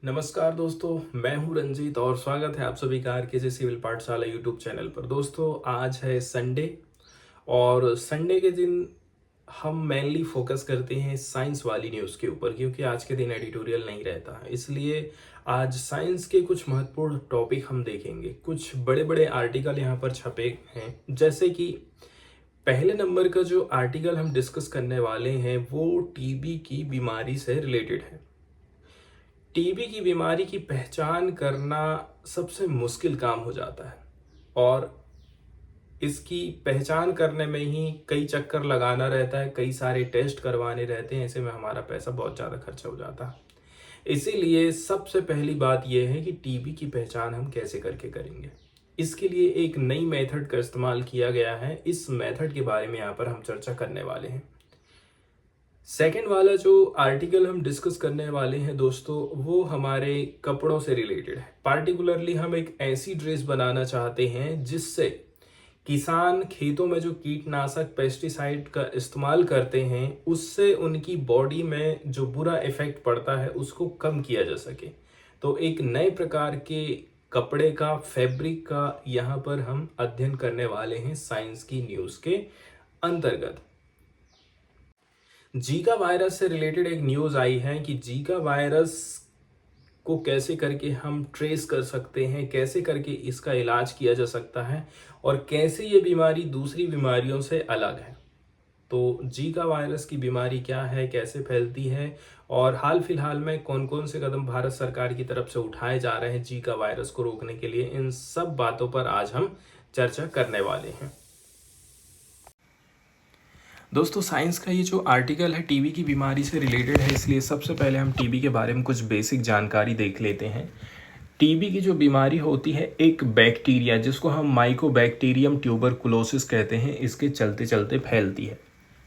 नमस्कार दोस्तों, मैं हूं रंजीत और स्वागत है आप सभी का आरकेजे सिविल पाठशाला यूट्यूब चैनल पर। दोस्तों, आज है संडे और संडे के दिन हम मेनली फोकस करते हैं साइंस वाली न्यूज़ के ऊपर, क्योंकि आज के दिन एडिटोरियल नहीं रहता है। इसलिए आज साइंस के कुछ महत्वपूर्ण टॉपिक हम देखेंगे। कुछ बड़े बड़े आर्टिकल यहाँ पर छपे हैं, जैसे कि पहले नंबर का जो आर्टिकल हम डिस्कस करने वाले हैं वो टीबी की बीमारी से रिलेटेड है। टीबी की बीमारी की पहचान करना सबसे मुश्किल काम हो जाता है और इसकी पहचान करने में ही कई चक्कर लगाना रहता है, कई सारे टेस्ट करवाने रहते हैं। ऐसे में हमारा पैसा बहुत ज़्यादा खर्चा हो जाता है। इसीलिए सबसे पहली बात यह है कि टीबी की पहचान हम कैसे करके करेंगे। इसके लिए एक नई मेथड का इस्तेमाल किया गया है। इस मेथड के बारे में यहाँ पर हम चर्चा करने वाले हैं। सेकेंड वाला जो आर्टिकल हम डिस्कस करने वाले हैं दोस्तों, वो हमारे कपड़ों से रिलेटेड है। पार्टिकुलरली हम एक ऐसी ड्रेस बनाना चाहते हैं जिससे किसान खेतों में जो कीटनाशक पेस्टिसाइड का इस्तेमाल करते हैं उससे उनकी बॉडी में जो बुरा इफेक्ट पड़ता है उसको कम किया जा सके। तो एक नए प्रकार के कपड़े का, फैब्रिक का यहाँ पर हम अध्ययन करने वाले हैं साइंस की न्यूज़ के अंतर्गत। जीका वायरस से रिलेटेड एक न्यूज़ आई है कि जीका वायरस को कैसे करके हम ट्रेस कर सकते हैं, कैसे करके इसका इलाज किया जा सकता है और कैसे ये बीमारी दूसरी बीमारियों से अलग है। तो जीका वायरस की बीमारी क्या है, कैसे फैलती है और हाल फिलहाल में कौन कौन से कदम भारत सरकार की तरफ से उठाए जा रहे हैं जीका वायरस को रोकने के लिए, इन सब बातों पर आज हम चर्चा करने वाले हैं। दोस्तों, साइंस का ये जो आर्टिकल है टीबी की बीमारी से रिलेटेड है, इसलिए सबसे पहले हम टीबी के बारे में कुछ बेसिक जानकारी देख लेते हैं। टीबी की जो बीमारी होती है, एक बैक्टीरिया जिसको हम माइकोबैक्टीरियम ट्यूबरकुलोसिस कहते हैं, इसके चलते चलते फैलती है।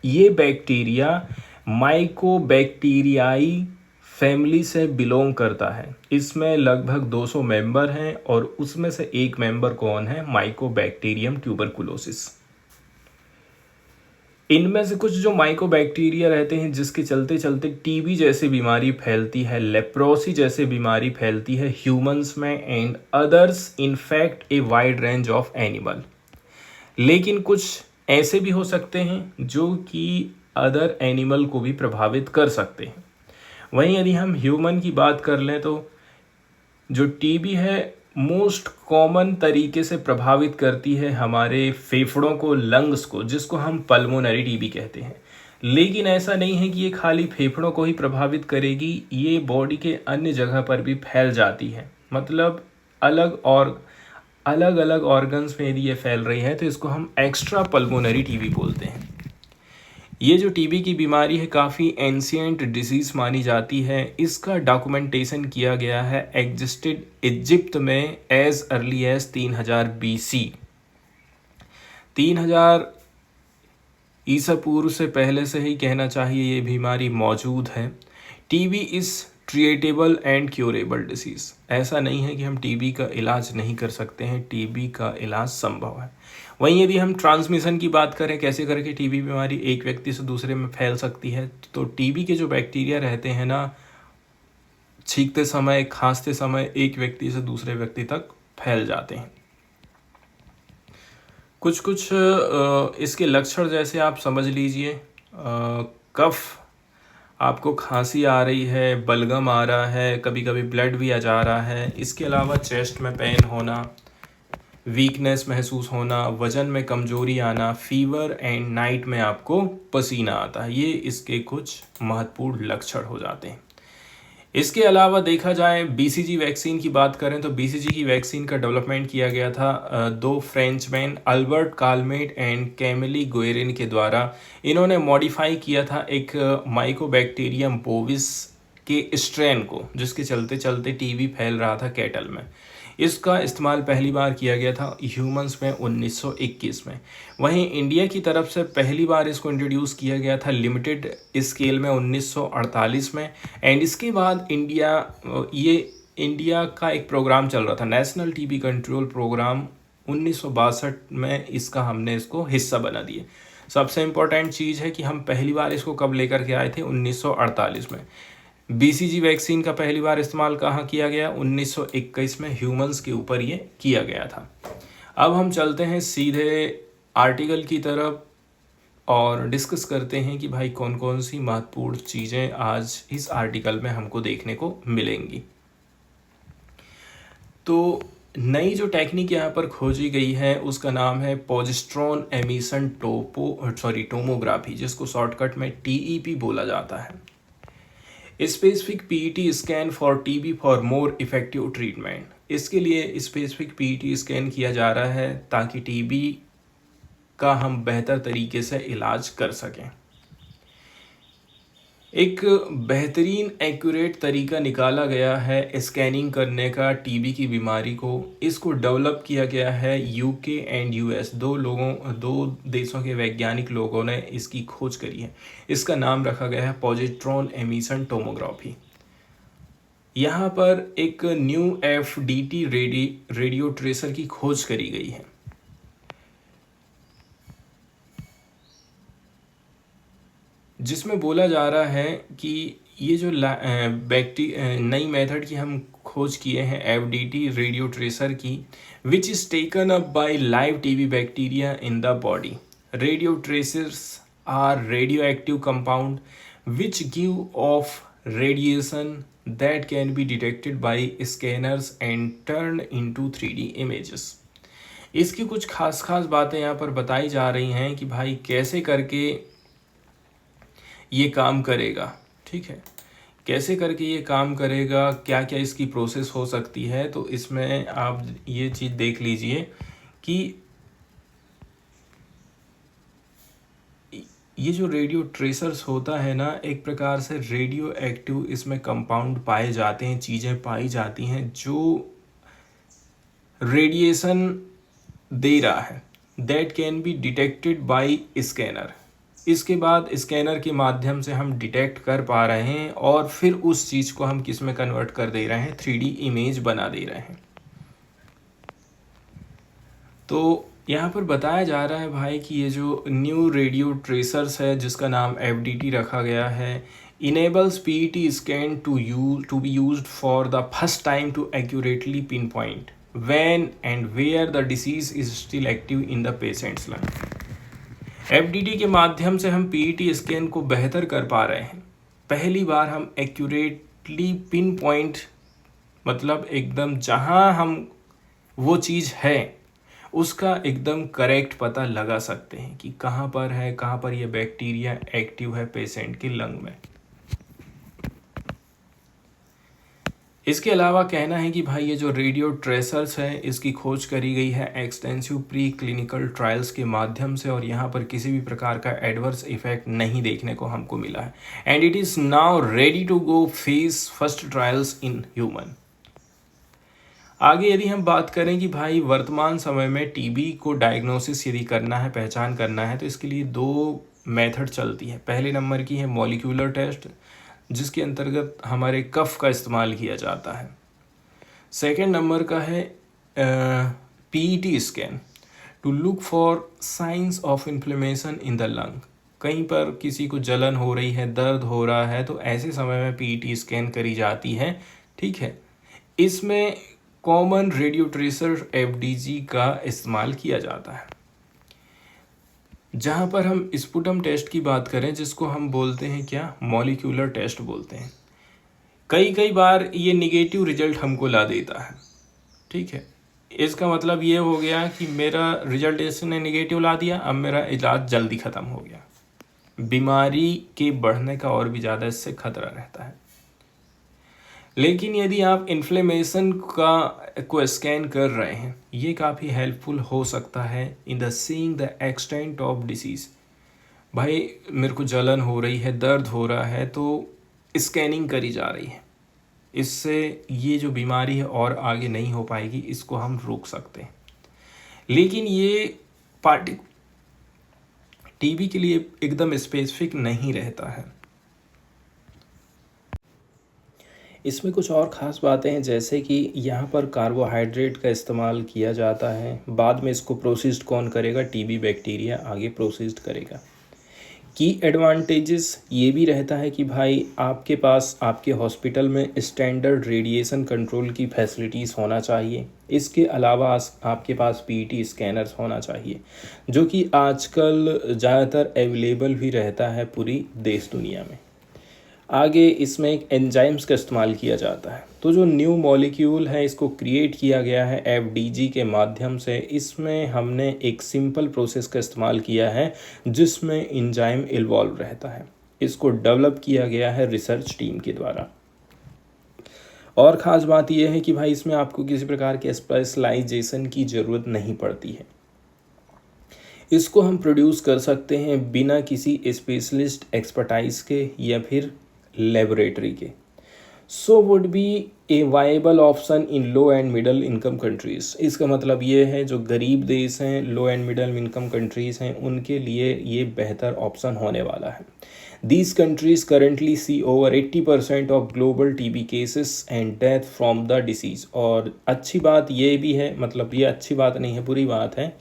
ये बैक्टीरिया माइकोबैक्टीरियाई फैमिली से बिलोंग करता है। इसमें लगभग 200 मेंबर हैं और उसमें से एक मेंबर कौन है? Mycobacterium tuberculosis. इनमें से कुछ जो माइकोबैक्टीरिया रहते हैं जिसके चलते चलते टीबी जैसी बीमारी फैलती है, लेप्रोसी जैसी बीमारी फैलती है ह्यूमंस में, and others in fact a wide range of animal. लेकिन कुछ ऐसे भी हो सकते हैं जो कि अदर एनिमल को भी प्रभावित कर सकते हैं। वहीं यदि हम ह्यूमन की बात कर लें तो जो टीबी है मोस्ट कॉमन तरीके से प्रभावित करती है हमारे फेफड़ों को, लंग्स को, जिसको हम पल्मोनरी टीबी कहते हैं। लेकिन ऐसा नहीं है कि ये खाली फेफड़ों को ही प्रभावित करेगी, ये बॉडी के अन्य जगह पर भी फैल जाती है। मतलब अलग अलग ऑर्गन्स में यदि ये फैल रही है तो इसको हम एक्स्ट्रा पल्मोनरी टीबी बोलते हैं। ये जो टीबी की बीमारी है काफ़ी एंशियंट डिजीज़ मानी जाती है। इसका डॉक्यूमेंटेशन किया गया है एग्जिस्टेड इजिप्ट में एज अर्ली एज 3000 BC। 3000 ईसा पूर्व से पहले से ही कहना चाहिए ये बीमारी मौजूद है। TB is treatable and curable disease. ऐसा नहीं है कि हम टीबी का इलाज नहीं कर सकते हैं, टीबी का इलाज संभव है। वहीं यदि हम ट्रांसमिशन की बात करें, कैसे करके टीबी बीमारी एक व्यक्ति से दूसरे में फैल सकती है, तो टीबी के जो बैक्टीरिया रहते हैं ना, छींकते समय, खांसते समय एक व्यक्ति से दूसरे व्यक्ति तक फैल जाते हैं। कुछ कुछ इसके लक्षण जैसे आप समझ लीजिए, कफ, आपको खांसी आ रही है, बलगम आ रहा है, कभी कभी ब्लड भी आ जा रहा है। इसके अलावा चेस्ट में पेन होना, वीकनेस महसूस होना, वजन में कमजोरी आना, फीवर एंड नाइट में आपको पसीना आता है, ये इसके कुछ महत्वपूर्ण लक्षण हो जाते हैं। इसके अलावा देखा जाए बीसीजी वैक्सीन की बात करें तो बीसीजी की वैक्सीन का डेवलपमेंट किया गया था दो Frenchman Albert Calmette and Camille Guerin के द्वारा। इन्होंने मॉडिफाई किया था एक माइकोबैक्टीरियम बोविस के स्ट्रेन को, जिसके चलते चलते टीबी फैल रहा था कैटल में। इसका इस्तेमाल पहली बार किया गया था ह्यूमंस में 1921 में। वहीं इंडिया की तरफ से पहली बार इसको इंट्रोड्यूस किया गया था लिमिटेड स्केल में 1948 में। एंड इसके बाद इंडिया का एक प्रोग्राम चल रहा था, नेशनल टीबी कंट्रोल प्रोग्राम। 1962 में हमने इसको हिस्सा बना दिए। सबसे इम्पोर्टेंट चीज़ है कि हम पहली बार इसको कब लेकर के आए थे? 1948 में। बीसीजी वैक्सीन का पहली बार इस्तेमाल कहाँ किया गया? 1921 में ह्यूमंस के ऊपर ये किया गया था। अब हम चलते हैं सीधे आर्टिकल की तरफ और डिस्कस करते हैं कि भाई कौन कौन सी महत्वपूर्ण चीज़ें आज इस आर्टिकल में हमको देखने को मिलेंगी। तो नई जो टेक्निक यहाँ पर खोजी गई है उसका नाम है प्रोजेस्टेरोन एमिशन टोमोग्राफी, जिसको शॉर्टकट में टीईपी बोला जाता है। Specific PET scan for TB for more effective treatment. इसके लिए स्पेसिफिक पीईटी स्कैन किया जा रहा है ताकि टीबी का हम बेहतर तरीके से इलाज कर सकें। एक बेहतरीन एक्यूरेट तरीका निकाला गया है स्कैनिंग करने का टीबी की बीमारी को। इसको डेवलप किया गया है यूके एंड यूएस, दो देशों के वैज्ञानिक लोगों ने इसकी खोज करी है। इसका नाम रखा गया है पोजिट्रॉन एमिशन टोमोग्राफी। यहाँ पर एक न्यू एफडीटी रेडियो ट्रेसर की खोज करी गई है। जिसमें बोला जा रहा है कि ये जो नई मेथड की हम खोज किए हैं एफडीटी रेडियो ट्रेसर की, which is taken up by live TB bacteria in the body. Radio tracers are radioactive compound which give off radiation that can be detected by scanners and turn into 3D images. इसकी कुछ खास बातें यहाँ पर बताई जा रही हैं कि भाई कैसे करके ये काम करेगा। ठीक है, कैसे करके ये काम करेगा, क्या क्या इसकी प्रोसेस हो सकती है। तो इसमें आप ये चीज़ देख लीजिए कि ये जो रेडियो ट्रेसर्स होता है ना, एक प्रकार से रेडियो एक्टिव इसमें कंपाउंड पाए जाते हैं, चीज़ें पाई जाती हैं जो रेडिएशन दे रहा है, that can be detected bye scanner. इसके बाद स्कैनर के माध्यम से हम डिटेक्ट कर पा रहे हैं और फिर उस चीज़ को हम किस में कन्वर्ट कर दे रहे हैं, 3D इमेज बना दे रहे हैं। तो यहाँ पर बताया जा रहा है भाई कि ये जो न्यू रेडियो ट्रेसर्स है जिसका नाम एफडीटी रखा गया है, enables PET scan to be used for the first time to accurately pinpoint when and where the disease is still active in the patients lung. FDT के माध्यम से हम पीईटी स्कैन को बेहतर कर पा रहे हैं। पहली बार हम एक्यूरेटली पिन पॉइंट, मतलब एकदम जहां हम वो चीज़ है उसका एकदम करेक्ट पता लगा सकते हैं कि कहाँ पर है, कहाँ पर ये बैक्टीरिया एक्टिव है पेशेंट के लंग में। इसके अलावा कहना है कि भाई ये जो रेडियो ट्रेसर्स है इसकी खोज करी गई है एक्सटेंसिव प्री क्लिनिकल ट्रायल्स के माध्यम से और यहाँ पर किसी भी प्रकार का एडवर्स इफेक्ट नहीं देखने को हमको मिला है and it is now ready to go phase first trials in human. आगे यदि हम बात करें कि भाई वर्तमान समय में टीबी को डायग्नोसिस यदि करना है, पहचान करना है, तो इसके लिए 2 मेथड चलती है। पहले नंबर की है मॉलिक्यूलर टेस्ट जिसके अंतर्गत हमारे कफ का इस्तेमाल किया जाता है। सेकेंड नंबर का है PET scan to look for signs of inflammation in the lung. कहीं पर किसी को जलन हो रही है, दर्द हो रहा है, तो ऐसे समय में पीईटी स्कैन करी जाती है। ठीक है, इसमें कॉमन रेडियो ट्रेसर एफडीजी का इस्तेमाल किया जाता है। जहाँ पर हम स्पुटम टेस्ट की बात करें जिसको हम बोलते हैं क्या, मॉलिक्यूलर टेस्ट बोलते हैं, कई बार ये निगेटिव रिजल्ट हमको ला देता है। ठीक है, इसका मतलब ये हो गया कि मेरा रिजल्ट इसने निगेटिव ला दिया, अब मेरा इलाज जल्दी ख़त्म हो गया। बीमारी के बढ़ने का और भी ज़्यादा इससे खतरा रहता है। लेकिन यदि आप इन्फ्लेमेशन को स्कैन कर रहे हैं, ये काफ़ी हेल्पफुल हो सकता है in the seeing the extent of disease. भाई मेरे को जलन हो रही है, दर्द हो रहा है, तो स्कैनिंग करी जा रही है, इससे ये जो बीमारी है और आगे नहीं हो पाएगी, इसको हम रोक सकते हैं। लेकिन ये पार्टी टीबी के लिए एकदम स्पेसिफिक नहीं रहता है। इसमें कुछ और ख़ास बातें हैं जैसे कि यहाँ पर कार्बोहाइड्रेट का इस्तेमाल किया जाता है। बाद में इसको प्रोसेस्ड कौन करेगा, टीबी बैक्टीरिया आगे प्रोसेस्ड करेगा। की एडवांटेजेस ये भी रहता है कि भाई आपके पास आपके हॉस्पिटल में स्टैंडर्ड रेडिएशन कंट्रोल की फैसिलिटीज़ होना चाहिए। इसके अलावा आपके पास पीटी स्कैनर्स होना चाहिए, जो कि आजकल ज़्यादातर अवेलेबल भी रहता है पूरी देश दुनिया में। आगे इसमें एक एंजाइम्स का इस्तेमाल किया जाता है। तो जो न्यू मॉलिक्यूल है इसको क्रिएट किया गया है एफडीजी के माध्यम से। इसमें हमने एक सिंपल प्रोसेस का इस्तेमाल किया है जिसमें एंजाइम इन्वॉल्व रहता है। इसको डेवलप किया गया है रिसर्च टीम के द्वारा। और ख़ास बात यह है कि भाई इसमें आपको किसी प्रकार के स्पेशलाइजेशन की ज़रूरत नहीं पड़ती है। इसको हम प्रोड्यूस कर सकते हैं बिना किसी स्पेशलिस्ट एक्सपर्टाइज के या फिर लेबोरेटरी के। So would be A viable option in low and middle income countries. इसका मतलब ये है जो गरीब देश हैं, लो एंड मिडल इनकम कंट्रीज़ हैं, उनके लिए ये बेहतर ऑप्शन होने वाला है। These countries currently see over 80% of global TB cases and death from the disease। और अच्छी बात ये भी है, मतलब ये अच्छी बात नहीं है, बुरी बात है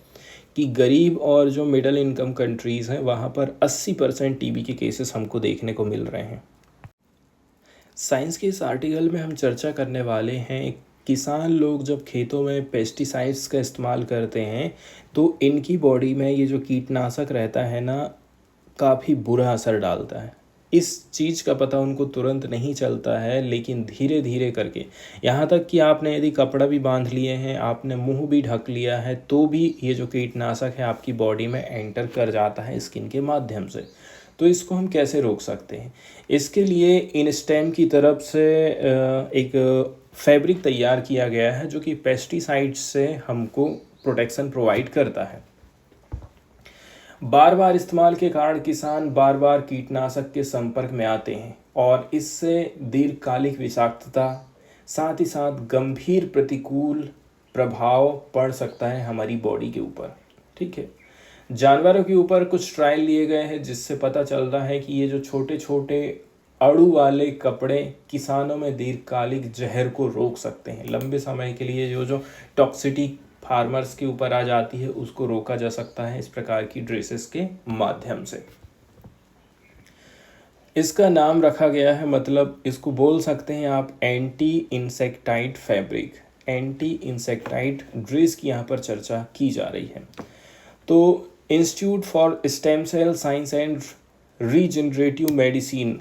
कि गरीब और जो मिडिल इनकम कंट्रीज़ हैं वहाँ पर 80% टीबी के केसेस हमको देखने को मिल रहे हैं। साइंस के इस आर्टिकल में हम चर्चा करने वाले हैं किसान लोग जब खेतों में पेस्टिसाइड्स का इस्तेमाल करते हैं तो इनकी बॉडी में ये जो कीटनाशक रहता है ना, काफ़ी बुरा असर डालता है। इस चीज़ का पता उनको तुरंत नहीं चलता है, लेकिन धीरे धीरे करके, यहाँ तक कि आपने यदि कपड़ा भी बांध लिए हैं, आपने मुंह भी ढक लिया है, तो भी ये जो कीटनाशक है आपकी बॉडी में एंटर कर जाता है स्किन के माध्यम से। तो इसको हम कैसे रोक सकते हैं? इसके लिए इनस्टेम की तरफ से एक फैब्रिक तैयार किया गया है जो कि पेस्टिसाइड्स से हमको प्रोटेक्शन प्रोवाइड करता है। बार बार इस्तेमाल के कारण किसान बार बार कीटनाशक के संपर्क में आते हैं और इससे दीर्घकालिक विषाक्तता, साथ ही साथ गंभीर प्रतिकूल प्रभाव पड़ सकता है हमारी बॉडी के ऊपर। ठीक है, जानवरों के ऊपर कुछ ट्रायल लिए गए हैं जिससे पता चल रहा है कि ये जो छोटे छोटे अणु वाले कपड़े किसानों में दीर्घकालिक जहर को रोक सकते हैं। लंबे समय के लिए जो टॉक्सिटी फार्मर्स के ऊपर आ जाती है उसको रोका जा सकता है इस प्रकार की ड्रेसेस के माध्यम से। इसका नाम रखा गया है, मतलब इसको बोल सकते हैं आप anti insecticide fabric. Anti insecticide dress की यहाँ पर चर्चा की जा रही है। तो institute for stem cell science and regenerative medicine,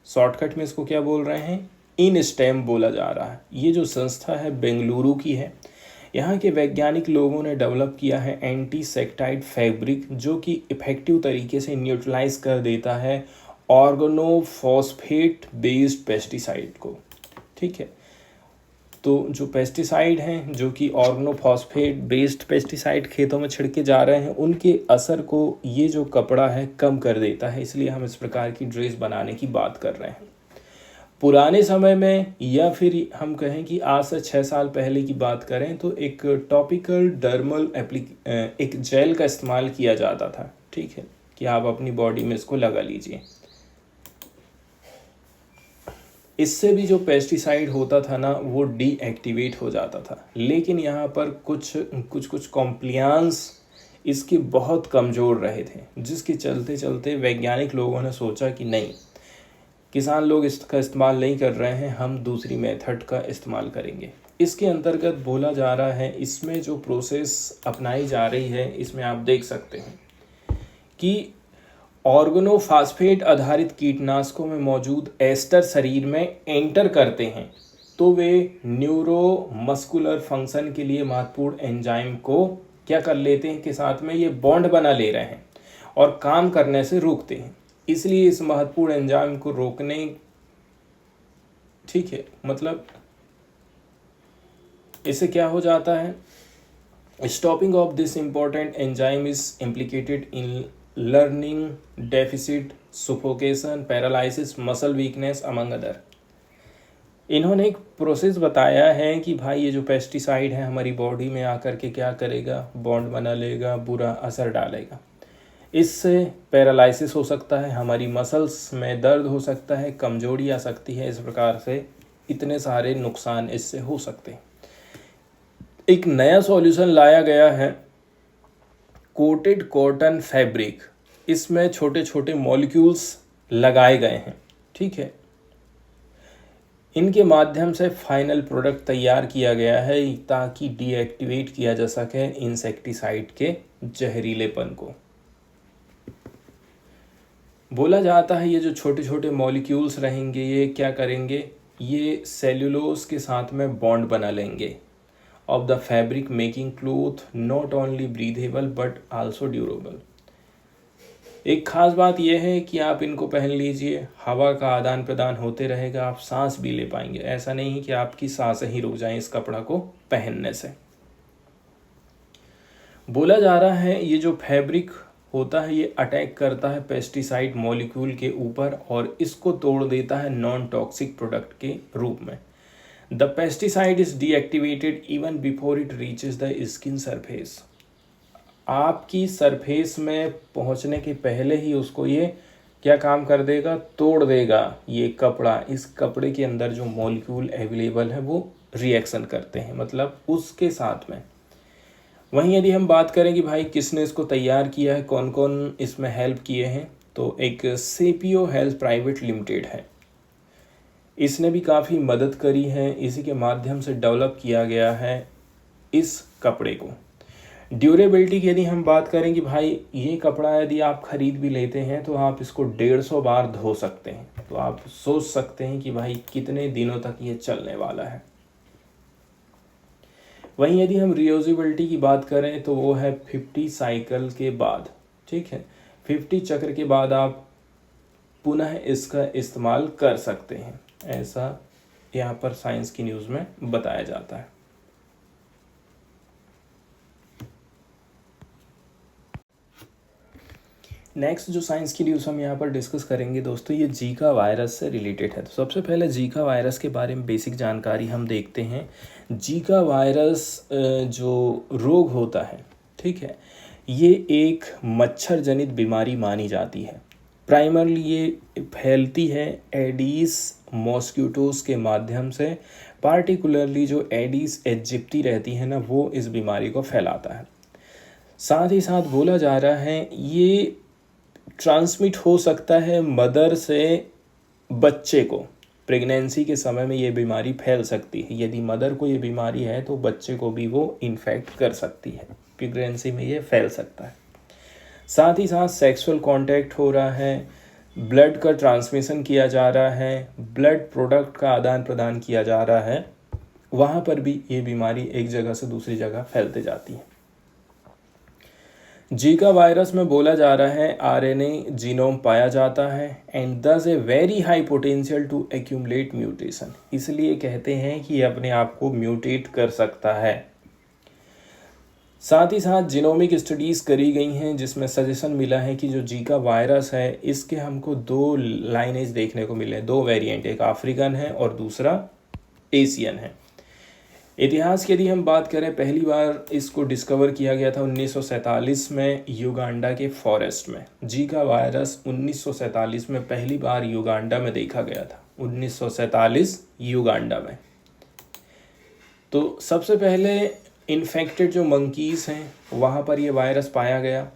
shortcut में इसको क्या बोल रहे हैं, इन स्टेम बोला जा रहा है। ये जो संस्था है बेंगलुरु की है। यहाँ के वैज्ञानिक लोगों ने डेवलप किया है एंटीसेक्टाइड फैब्रिक जो कि इफेक्टिव तरीके से न्यूट्रलाइज कर देता है ऑर्गेनोफॉस्फेट बेस्ड पेस्टिसाइड को। ठीक है, तो जो पेस्टिसाइड हैं जो कि ऑर्गेनोफॉस्फेट बेस्ड पेस्टिसाइड खेतों में छिड़के जा रहे हैं, उनके असर को ये जो कपड़ा है कम कर देता है। इसलिए हम इस प्रकार की ड्रेस बनाने की बात कर रहे हैं। पुराने समय में, या फिर हम कहें कि आज से 6 साल पहले की बात करें, तो एक टॉपिकल डर्मल एक जेल का इस्तेमाल किया जाता था। ठीक है, कि आप अपनी बॉडी में इसको लगा लीजिए। इससे भी जो पेस्टिसाइड होता था ना वो डीएक्टिवेट हो जाता था। लेकिन यहाँ पर कुछ कॉम्प्लियांस इसके बहुत कमज़ोर रहे थे, जिसके चलते चलते वैज्ञानिक लोगों ने सोचा कि नहीं, किसान लोग इसका इस्तेमाल नहीं कर रहे हैं, हम दूसरी मेथड का इस्तेमाल करेंगे। इसके अंतर्गत बोला जा रहा है, इसमें जो प्रोसेस अपनाई जा रही है इसमें आप देख सकते हैं कि ऑर्गेनोफॉस्फेट आधारित कीटनाशकों में मौजूद एस्टर शरीर में एंटर करते हैं तो वे न्यूरोमस्कुलर फंक्शन के लिए महत्वपूर्ण एंजाइम को क्या कर लेते हैं कि साथ में ये बॉन्ड बना ले रहे हैं और काम करने से रोकते हैं। इसलिए इस महत्वपूर्ण एंजाइम को रोकने, ठीक है, मतलब इससे क्या हो जाता है, stopping of this important enzyme is implicated in learning deficit, suffocation, paralysis, muscle weakness among other. इन्होंने एक प्रोसेस बताया है कि भाई ये जो पेस्टिसाइड है हमारी बॉडी में आकर के क्या करेगा, बॉन्ड बना लेगा, बुरा असर डालेगा। इससे पैरालिसिस हो सकता है, हमारी मसल्स में दर्द हो सकता है, कमजोरी आ सकती है। इस प्रकार से इतने सारे नुकसान इससे हो सकते हैं। एक नया सॉल्यूशन लाया गया है, कोटेड कॉटन फैब्रिक। इसमें छोटे छोटे मॉलिक्यूल्स लगाए गए हैं, ठीक है। इनके माध्यम से फाइनल प्रोडक्ट तैयार किया गया है ताकि डीएक्टिवेट किया जा सके इंसेक्टिसाइड के जहरीलेपन को। बोला जाता है ये जो छोटे छोटे मॉलिक्यूल्स रहेंगे ये क्या करेंगे, ये सेल्यूलोज के साथ में बॉन्ड बना लेंगे of the fabric, making cloth not only breathable but also durable. एक खास बात यह है कि आप इनको पहन लीजिए, हवा का आदान प्रदान होते रहेगा, आप सांस भी ले पाएंगे। ऐसा नहीं कि आपकी सांसें ही रुक जाएं इस कपड़ा को पहनने से। बोला जा रहा है ये जो फैब्रिक होता है ये अटैक करता है पेस्टिसाइड मॉलिक्यूल के ऊपर और इसको तोड़ देता है नॉन टॉक्सिक प्रोडक्ट के रूप में। The pesticide is deactivated even before it reaches the skin surface. आपकी सरफेस में पहुंचने के पहले ही उसको ये क्या काम कर देगा, तोड़ देगा ये कपड़ा। इस कपड़े के अंदर जो मॉलिक्यूल अवेलेबल है वो रिएक्शन करते हैं, मतलब उसके साथ में। वहीं यदि हम बात करें कि भाई किसने इसको तैयार किया है, कौन कौन इसमें हेल्प किए हैं, तो एक सेपियो हेल्थ प्राइवेट लिमिटेड है, इसने भी काफ़ी मदद करी है। इसी के माध्यम से डेवलप किया गया है इस कपड़े को। ड्यूरेबिलिटी की यदि हम बात करें कि भाई ये कपड़ा यदि आप ख़रीद भी लेते हैं तो आप इसको 150 बार धो सकते हैं, तो आप सोच सकते हैं कि भाई कितने दिनों तक ये चलने वाला है। वहीं यदि हम रियूजेबिलिटी की बात करें तो वो है 50 साइकिल के बाद, ठीक है, 50 चक्र के बाद आप पुनः इसका इस्तेमाल कर सकते हैं, ऐसा यहाँ पर साइंस की न्यूज़ में बताया जाता है। नेक्स्ट जो साइंस की न्यूज़ हम यहाँ पर डिस्कस करेंगे दोस्तों, ये जीका वायरस से रिलेटेड है। तो सबसे पहले जीका वायरस के बारे में बेसिक जानकारी हम देखते हैं। जीका वायरस जो रोग होता है, ठीक है, ये एक मच्छर जनित बीमारी मानी जाती है। प्राइमरली ये फैलती है एडीज मॉस्किटोज के माध्यम से, पार्टिकुलरली जो एडीज एजिप्टी रहती है ना, वो इस बीमारी को फैलाता है। साथ ही साथ बोला जा रहा है ये ट्रांसमिट हो सकता है मदर से बच्चे को। प्रेगनेंसी के समय में ये बीमारी फैल सकती है। यदि मदर को ये बीमारी है तो बच्चे को भी वो इन्फेक्ट कर सकती है, प्रेगनेंसी में ये फैल सकता है। साथ ही साथ सेक्सुअल कांटेक्ट हो रहा है, ब्लड का ट्रांसमिशन किया जा रहा है, ब्लड प्रोडक्ट का आदान प्रदान किया जा रहा है, वहाँ पर भी ये बीमारी एक जगह से दूसरी जगह फैलते जाती है। जीका वायरस में बोला जा रहा है आरएनए जीनोम पाया जाता है and thus a very high potential to accumulate mutation. इसलिए कहते हैं कि ये अपने आप को म्यूटेट कर सकता है। साथ ही साथ जीनोमिक स्टडीज़ करी गई हैं जिसमें सजेशन मिला है कि जो जीका वायरस है इसके हमको 2 लाइनेज देखने को मिले, 2 वेरिएंट, एक अफ्रीकन है और दूसरा एशियन है। इतिहास की यदि हम बात करें, पहली बार इसको डिस्कवर किया गया था 1947 में युगांडा के फॉरेस्ट में। जीका वायरस 1947 में पहली बार युगांडा में देखा गया था, 1947 युगांडा में। तो सबसे पहले इन्फेक्टेड जो मंकीज़ हैं वहाँ पर ये वायरस पाया गया।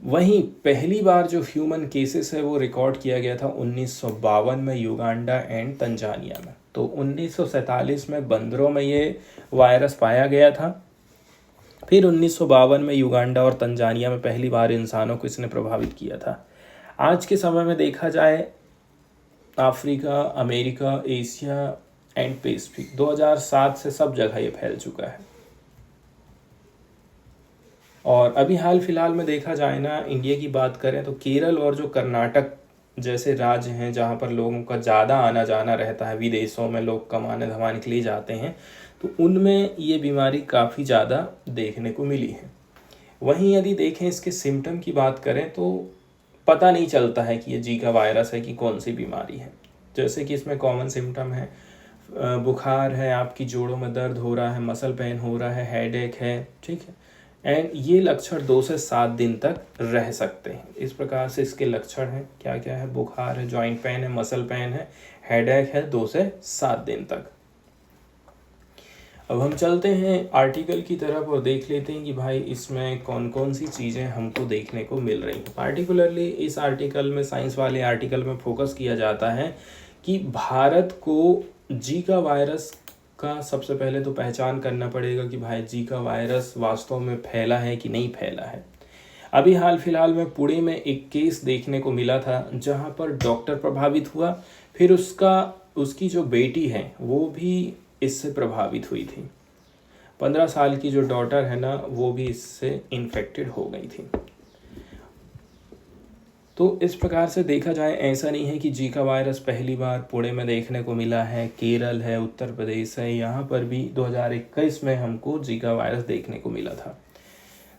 वहीं पहली बार जो ह्यूमन केसेस है वो रिकॉर्ड किया गया था 1952 में युगांडा एंड तंजानिया में। तो 1947 में बंदरों में ये वायरस पाया गया था। फिर 1952 में युगांडा और तंजानिया में पहली बार इंसानों को इसने प्रभावित किया था। आज के समय में देखा जाए Africa, America, Asia and Pacific 2007 से सब जगह ये फैल चुका है। और अभी हाल फिलहाल में देखा जाए ना, इंडिया की बात करें तो केरल और जो कर्नाटक जैसे राज्य हैं जहाँ पर लोगों का ज़्यादा आना जाना रहता है, विदेशों में लोग कमाने धमाने के लिए जाते हैं, तो उनमें ये बीमारी काफ़ी ज़्यादा देखने को मिली है। वहीं यदि देखें इसके सिम्टम की बात करें तो पता नहीं चलता है कि ये जीका वायरस है कि कौन सी बीमारी है। जैसे कि इसमें कॉमन सिम्टम है, बुखार है, आपकी जोड़ों में दर्द हो रहा है, मसल पेन हो रहा है, हेडेक है, ठीक है, एंड ये लक्षण 2 से 7 दिन तक रह सकते हैं। इस प्रकार से इसके लक्षण हैं, क्या क्या है, बुखार है, जॉइंट पेन है, मसल पेन है, हेडेक है 2 से 7 दिन तक। अब हम चलते हैं आर्टिकल की तरफ और देख लेते हैं कि भाई इसमें कौन कौन सी चीज़ें हमको देखने को मिल रही हैं। पार्टिकुलरली इस आर्टिकल में, साइंस वाले आर्टिकल में फोकस किया जाता है कि भारत को जीका वायरस का सबसे पहले तो पहचान करना पड़ेगा कि भाई जीका वायरस वास्तव में फैला है कि नहीं फैला है। अभी हाल फिलहाल में पुणे में एक केस देखने को मिला था जहाँ पर डॉक्टर प्रभावित हुआ, फिर उसकी जो बेटी है वो भी इससे प्रभावित हुई थी। 15 साल की जो डॉटर है ना वो भी इससे इन्फेक्टेड हो गई थी। तो इस प्रकार से देखा जाए, ऐसा नहीं है कि जीका वायरस पहली बार पुणे में देखने को मिला है। केरल है, उत्तर प्रदेश है, यहाँ पर भी 2021 में हमको जीका वायरस देखने को मिला था।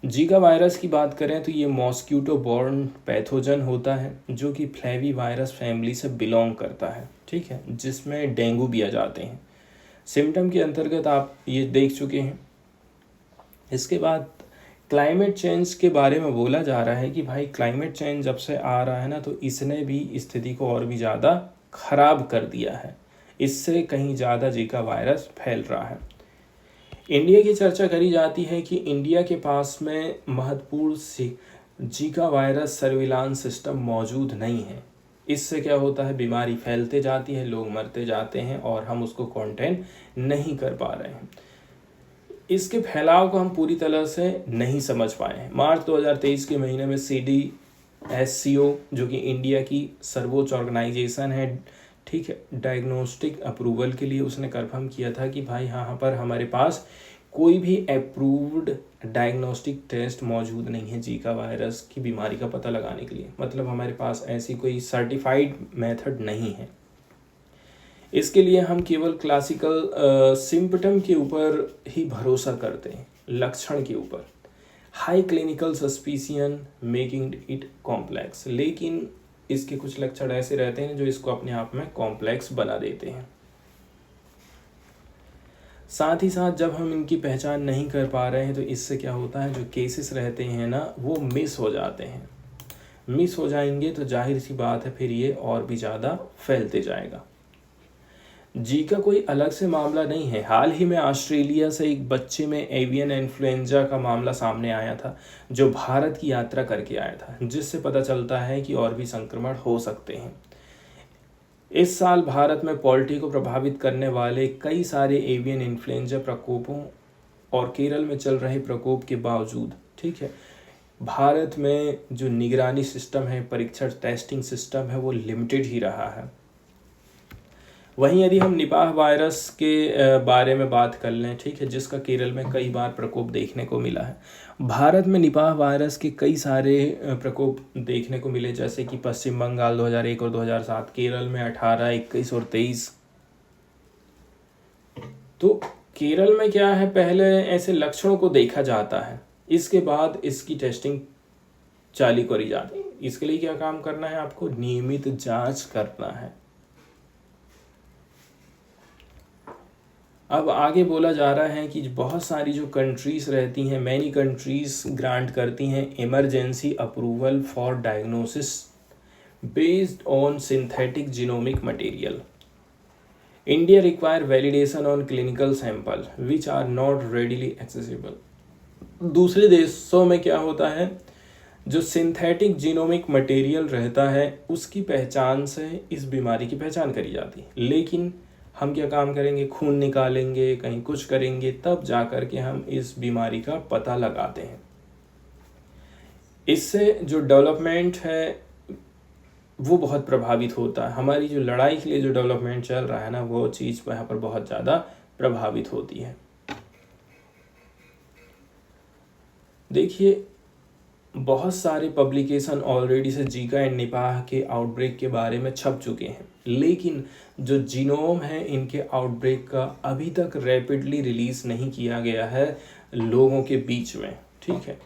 जीका वायरस की बात करें तो ये मॉस्क्यूटो बॉर्न पैथोजन होता है जो कि फ्लेवी वायरस फैमिली से बिलोंग करता है, ठीक है, जिसमें डेंगू भी आ जाते हैं। सिम्टम के अंतर्गत आप ये देख चुके हैं। इसके बाद क्लाइमेट चेंज के बारे में बोला जा रहा है कि भाई क्लाइमेट चेंज जब से आ रहा है ना तो इसने भी स्थिति को और भी ज़्यादा खराब कर दिया है। इससे कहीं ज़्यादा जीका वायरस फैल रहा है। इंडिया की चर्चा करी जाती है कि इंडिया के पास में महत्वपूर्ण जीका वायरस सर्विलांस सिस्टम मौजूद नहीं है। इससे क्या होता है, बीमारी फैलते जाती है, लोग मरते जाते हैं और हम उसको कंटेन नहीं कर पा रहे हैं। इसके फैलाव को हम पूरी तरह से नहीं समझ पाए हैं। मार्च 2023 के महीने में CDSCO जो कि इंडिया की सर्वोच्च ऑर्गेनाइजेशन है, ठीक है, डायग्नोस्टिक अप्रूवल के लिए उसने कंफर्म किया था कि भाई यहाँ पर हमारे पास कोई भी अप्रूव्ड डायग्नोस्टिक टेस्ट मौजूद नहीं है जीका वायरस की बीमारी का पता लगाने के लिए। मतलब हमारे पास ऐसी कोई सर्टिफाइड मेथड नहीं है। इसके लिए हम केवल क्लासिकल सिम्पटम के ऊपर ही भरोसा करते हैं, लक्षण के ऊपर। High clinical suspicion making it complex, लेकिन इसके कुछ लक्षण ऐसे रहते हैं जो इसको अपने आप में कॉम्प्लेक्स बना देते हैं। साथ ही साथ जब हम इनकी पहचान नहीं कर पा रहे हैं तो इससे क्या होता है, जो केसेस रहते हैं ना वो मिस हो जाते हैं। मिस हो जाएंगे तो जाहिर सी बात है फिर ये और भी ज़्यादा फैलते जाएगा। जीका कोई अलग से मामला नहीं है। हाल ही में ऑस्ट्रेलिया से एक बच्चे में एवियन इन्फ्लुएंजा का मामला सामने आया था जो भारत की यात्रा करके आया था, जिससे पता चलता है कि और भी संक्रमण हो सकते हैं। इस साल भारत में पोल्ट्री को प्रभावित करने वाले कई सारे एवियन इन्फ्लुएंजा प्रकोपों और केरल में चल रहे प्रकोप के बावजूद, ठीक है, भारत में जो निगरानी सिस्टम है, परीक्षण टेस्टिंग सिस्टम है, वो लिमिटेड ही रहा है। वहीं यदि हम निपाह वायरस के बारे में बात कर लें, ठीक है, जिसका केरल में कई बार प्रकोप देखने को मिला है। भारत में निपाह वायरस के कई सारे प्रकोप देखने को मिले, जैसे कि पश्चिम बंगाल 2001 और 2007, केरल में 18, 21 और 23। तो केरल में क्या है, पहले ऐसे लक्षणों को देखा जाता है, इसके बाद इसकी टेस्टिंग चालू करी जाती है। इसके लिए क्या काम करना है, आपको नियमित जांच करना है। अब आगे बोला जा रहा है कि बहुत सारी जो कंट्रीज़ रहती हैं, मैनी कंट्रीज़ ग्रांट करती हैं emergency approval for diagnosis based on synthetic genomic material. India require validation on clinical sample which are not readily accessible. दूसरे देशों में क्या होता है, जो सिंथेटिक जीनोमिक मटेरियल रहता है उसकी पहचान से इस बीमारी की पहचान करी जाती है, लेकिन हम क्या काम करेंगे, खून निकालेंगे, कहीं कुछ करेंगे, तब जा कर के हम इस बीमारी का पता लगाते हैं। इससे जो डेवलपमेंट है वो बहुत प्रभावित होता है। हमारी जो लड़ाई के लिए जो डेवलपमेंट चल रहा है ना, वो चीज़ वहाँ पर बहुत ज़्यादा प्रभावित होती है। देखिए, बहुत सारे पब्लिकेशन ऑलरेडी से जीका एंड निपाह के आउटब्रेक के बारे में छप चुके हैं, लेकिन जो जीनोम है इनके आउटब्रेक का अभी तक रैपिडली रिलीज़ नहीं किया गया है लोगों के बीच में, ठीक है।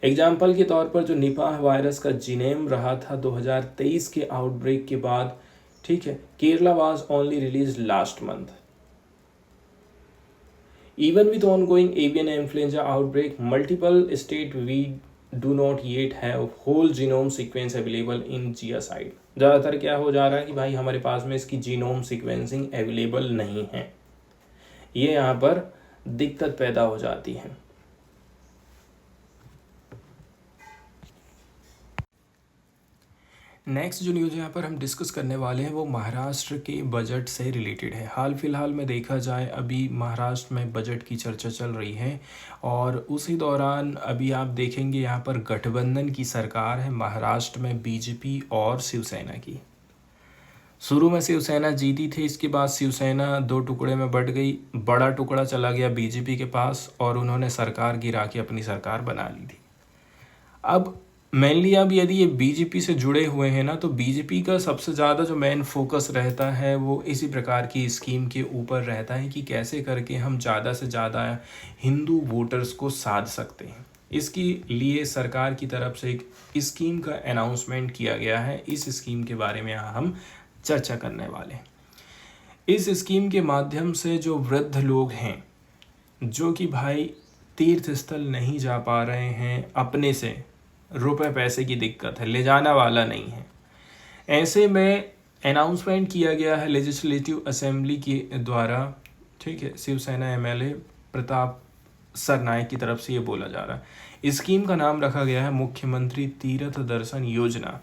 एग्जाम्पल के तौर पर जो निपाह वायरस का जीनोम रहा था 2023 के आउटब्रेक के बाद, ठीक है, Kerala was only release last month. Even with ongoing avian influenza outbreak, multiple states we do not yet have whole genome sequence available in GeoSite। ज़्यादातर क्या हो जा रहा है कि भाई हमारे पास में इसकी जीनोम सीक्वेंसिंग अवेलेबल नहीं है। ये यहाँ पर दिक्कत पैदा हो जाती है। नेक्स्ट जो न्यूज़ यहाँ पर हम डिस्कस करने वाले हैं वो महाराष्ट्र के बजट से रिलेटेड है। हाल फिलहाल में देखा जाए अभी महाराष्ट्र में बजट की चर्चा चल रही है और उसी दौरान अभी आप देखेंगे यहाँ पर गठबंधन की सरकार है महाराष्ट्र में, बीजेपी और शिवसेना की। शुरू में शिवसेना जीती थी, इसके बाद शिवसेना दो टुकड़े में बट गई, बड़ा टुकड़ा चला गया बीजेपी के पास और उन्होंने सरकार गिरा के अपनी सरकार बना ली थी। अब मेनली अब यदि ये बीजेपी से जुड़े हुए हैं ना, तो बीजेपी का सबसे ज़्यादा जो मेन फोकस रहता है वो इसी प्रकार की स्कीम के ऊपर रहता है कि कैसे करके हम ज़्यादा से ज़्यादा हिंदू वोटर्स को साध सकते हैं। इसके लिए सरकार की तरफ से एक स्कीम का अनाउंसमेंट किया गया है। इस स्कीम के बारे में यहाँ हम चर्चा करने वाले हैं। इस स्कीम के माध्यम से जो वृद्ध लोग हैं, जो कि भाई तीर्थ स्थल नहीं जा पा रहे हैं, अपने से रुपए पैसे की दिक्कत है, ले जाना वाला नहीं है, ऐसे में अनाउंसमेंट किया गया है लेजिस्लेटिव असेंबली के द्वारा, ठीक है, शिवसेना एमएलए प्रताप सरनायक की तरफ से ये बोला जा रहा है। स्कीम का नाम रखा गया है मुख्यमंत्री तीर्थ दर्शन योजना।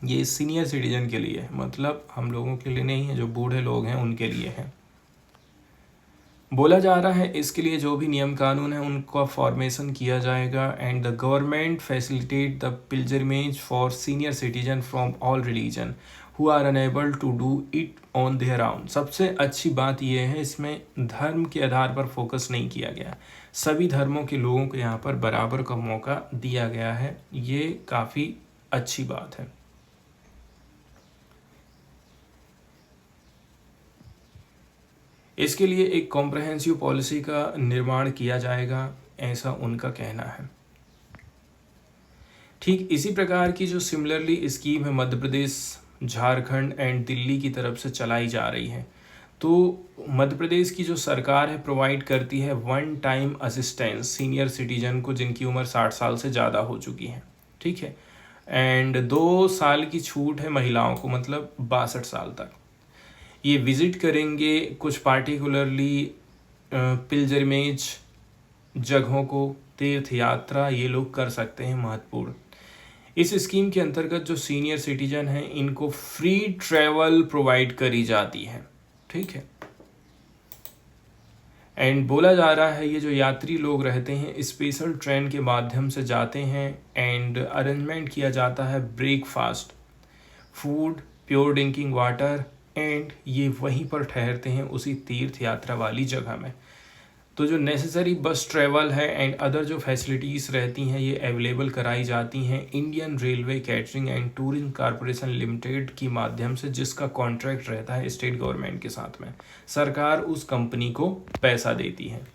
ये सीनियर सिटीजन के लिए है, मतलब हम लोगों के लिए नहीं है, जो बूढ़े लोग हैं उनके लिए है। बोला जा रहा है इसके लिए जो भी नियम कानून है उनका फॉर्मेशन किया जाएगा and the government facilitate the pilgrimage for senior citizen from all religion who are unable to do it on their own. सबसे अच्छी बात यह है इसमें धर्म के आधार पर फोकस नहीं किया गया, सभी धर्मों के लोगों को यहाँ पर बराबर का मौका दिया गया है। ये काफ़ी अच्छी बात है। इसके लिए एक कॉम्प्रहेंसिव पॉलिसी का निर्माण किया जाएगा, ऐसा उनका कहना है। ठीक इसी प्रकार की जो सिमिलरली स्कीम है मध्य प्रदेश, झारखंड एंड दिल्ली की तरफ से चलाई जा रही है। तो मध्य प्रदेश की जो सरकार है प्रोवाइड करती है one time assistance senior citizen को जिनकी उम्र 60 साल से ज़्यादा हो चुकी है, ठीक है, एंड 2 साल की छूट है महिलाओं को, मतलब 62 साल तक। ये विज़िट करेंगे कुछ पार्टिकुलरली पिलग्रिमेज जगहों को, तीर्थ यात्रा ये लोग कर सकते हैं महत्वपूर्ण। इस स्कीम के अंतर्गत जो सीनियर सिटीजन हैं इनको फ्री ट्रैवल प्रोवाइड करी जाती है, ठीक है। एंड बोला जा रहा है ये जो यात्री लोग रहते हैं स्पेशल ट्रेन के माध्यम से जाते हैं एंड अरेंजमेंट किया जाता है breakfast, food, pure drinking water and ये वहीं पर ठहरते हैं उसी तीर्थ यात्रा वाली जगह में। तो जो नेसेसरी बस ट्रैवल है एंड अदर जो फैसिलिटीज़ रहती हैं ये अवेलेबल कराई जाती हैं Indian railway catering and tourism corporation limited की माध्यम से, जिसका कॉन्ट्रैक्ट रहता है स्टेट गवर्नमेंट के साथ में। सरकार उस कंपनी को पैसा देती है।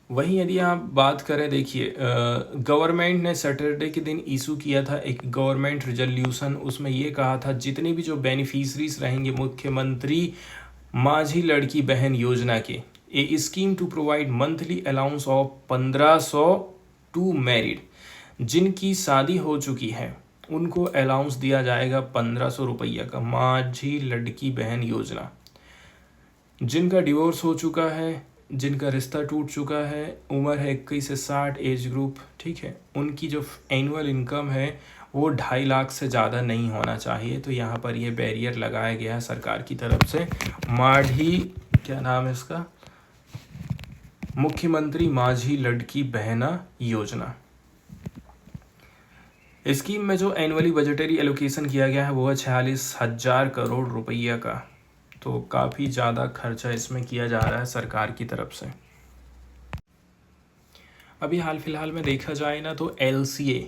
वहीं यदि आप बात करें, देखिए गवर्नमेंट ने सैटरडे के दिन इशू किया था एक गवर्नमेंट रिजोल्यूशन, उसमें ये कहा था जितने भी जो बेनिफिशरीज रहेंगे मुख्यमंत्री माझी लड़की बहन योजना के, a scheme to provide monthly allowance of 1500 to married, जिनकी शादी हो चुकी है उनको अलाउंस दिया जाएगा 1500 रुपया का, माझी लड़की बहन योजना। जिनका डिवोर्स हो चुका है, जिनका रिश्ता टूट चुका है, उम्र है 21 से 60 एज ग्रुप, ठीक है, उनकी जो एनुअल इनकम है वो 2.5 लाख से ज़्यादा नहीं होना चाहिए। तो यहाँ पर ये बैरियर लगाया गया है सरकार की तरफ से। माझी, क्या नाम है इसका, मुख्यमंत्री माझी लड़की बहना योजना। स्कीम में जो एनुअली बजटरी एलोकेशन किया गया है वो है 46,000 करोड़ रुपया का। तो काफ़ी ज़्यादा खर्चा इसमें किया जा रहा है सरकार की तरफ से। अभी हाल फिलहाल में देखा जाए ना तो LCA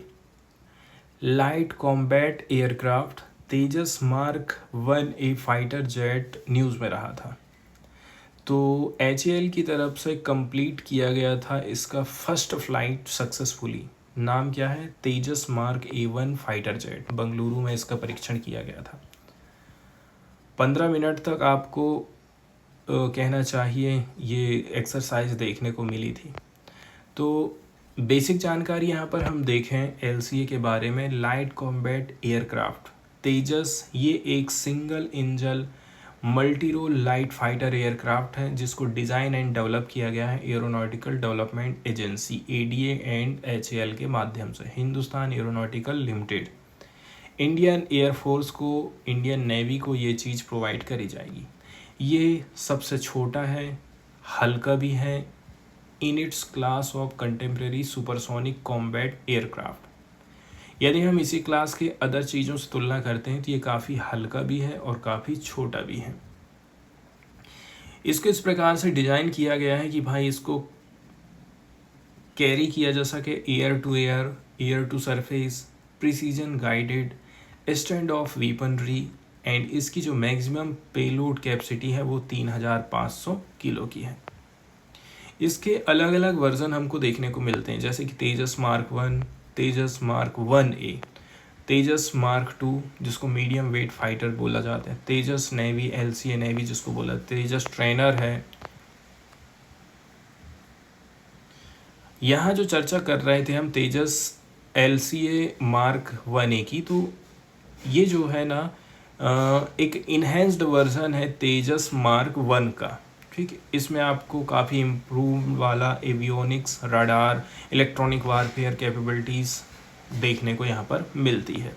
light combat aircraft Tejas mark 1A fighter jet news में रहा था। तो HAL की तरफ से कंप्लीट किया गया था इसका फर्स्ट फ्लाइट सक्सेसफुली। नाम क्या है, Tejas mark A1 fighter jet. Bengaluru में इसका परीक्षण किया गया था। 15 मिनट तक आपको कहना चाहिए ये एक्सरसाइज देखने को मिली थी। तो बेसिक जानकारी यहाँ पर हम देखें एलसीए के बारे में, लाइट कॉम्बैट एयरक्राफ्ट तेजस, ये एक single engine multi role light fighter aircraft है जिसको डिज़ाइन एंड डेवलप किया गया है aeronautical development agency ADA and HAL के माध्यम से, Hindustan aeronautical limited. Indian air force को, इंडियन नेवी को ये चीज़ प्रोवाइड करी जाएगी। ये सबसे छोटा है, हल्का भी है, in its class of contemporary supersonic combat aircraft. यदि हम इसी क्लास के अदर चीज़ों से तुलना करते हैं तो ये काफ़ी हल्का भी है और काफ़ी छोटा भी है। इसको इस प्रकार से डिज़ाइन किया गया है कि भाई इसको कैरी किया जा सके air to air, air to surface, precision guided, stand off weaponry, and इसकी जो मैक्सिमम पेलोड कैपेसिटी है वो 3500 किलो की है। इसके अलग अलग वर्जन हमको देखने को मिलते हैं, जैसे कि तेजस मार्क 1, तेजस मार्क 1A, तेजस मार्क 2 जिसको मीडियम वेट फाइटर बोला जाता है, तेजस नेवी, एलसीए नेवी जिसको बोला, तेजस ट्रेनर है। यहाँ जो चर्चा कर रहे थे हम तेजस एलसीए मार्क 1A की, तो ये जो है ना एक इन्हेंस्ड वर्जन है तेजस मार्क 1 का। ठीक है, इसमें आपको काफ़ी इम्प्रूव वाला avionics, radar, electronic warfare capabilities देखने को यहाँ पर मिलती है।